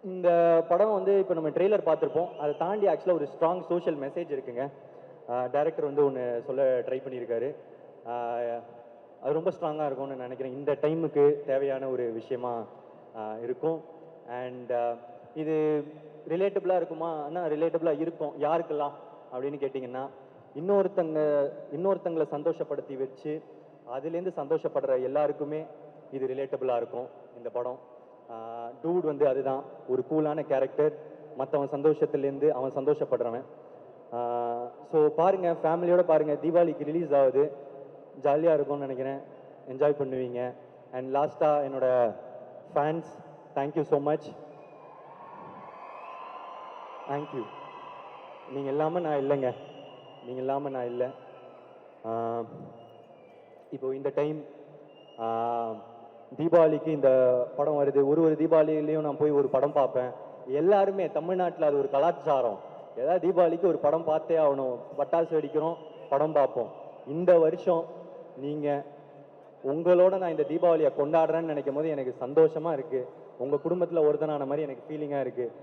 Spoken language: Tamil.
இந்த படம் வந்து இப்போ நம்ம ட்ரெய்லர் பார்த்துருப்போம். அதை தாண்டி ஆக்சுவலாக ஒரு ஸ்ட்ராங் சோஷியல் மெசேஜ் இருக்குங்க. டைரக்டர் வந்து ஒன்று சொல்ல ட்ரை பண்ணியிருக்காரு. அது ரொம்ப ஸ்ட்ராங்காக இருக்கும்னு நினைக்கிறேன். இந்த டைமுக்கு தேவையான ஒரு விஷயமா இருக்கும். அண்ட் இது ரிலேட்டபிளாக இருக்குமா? ஆனால் ரிலேட்டபிளாக இருக்கும். யாருக்கெல்லாம் அப்படின்னு கேட்டிங்கன்னா, இன்னொருத்தங்களை சந்தோஷப்படுத்தி வச்சு அதுலேருந்து சந்தோஷப்படுற எல்லாருக்குமே இது ரிலேட்டபிளாக இருக்கும் இந்த படம். டூட் வந்து அதுதான், ஒரு கூலான கேரக்டர், மற்றவன் சந்தோஷத்துலேருந்து அவன் சந்தோஷப்படுறவன். ஸோ பாருங்கள், ஃபேமிலியோட பாருங்கள். தீபாவளிக்கு ரிலீஸ் ஆகுது, ஜாலியாக இருக்கும்னு நினைக்கிறேன், என்ஜாய் பண்ணுவீங்க. அண்ட் லாஸ்ட்டாக என்னோட fans, thank you so much. Thank you. நீங்கள் இல்லாமல் நான் இல்லைங்க, நீங்கள் இல்லாமல் நான் இல்லை. இப்போ இந்த டைம் தீபாவளிக்கு இந்த படம் வருது. ஒரு தீபாவளிலையும் நான் போய் ஒரு படம் பார்ப்பேன். எல்லாருமே தமிழ்நாட்டில் அது ஒரு கலாச்சாரம். ஏதாவது தீபாவளிக்கு ஒரு படம் பார்த்தே ஆகணும். பட்டாசு வெடிக்கிறோம், படம் பார்ப்போம். இந்த வருஷம் நீங்கள் உங்களோட நான் இந்த தீபாவளியை கொண்டாடுறேன்னு நினைக்கும் போது எனக்கு சந்தோஷமாக இருக்குது. உங்கள் குடும்பத்தில் ஒருத்தனான மாதிரி எனக்கு ஃபீலிங்காக இருக்குது.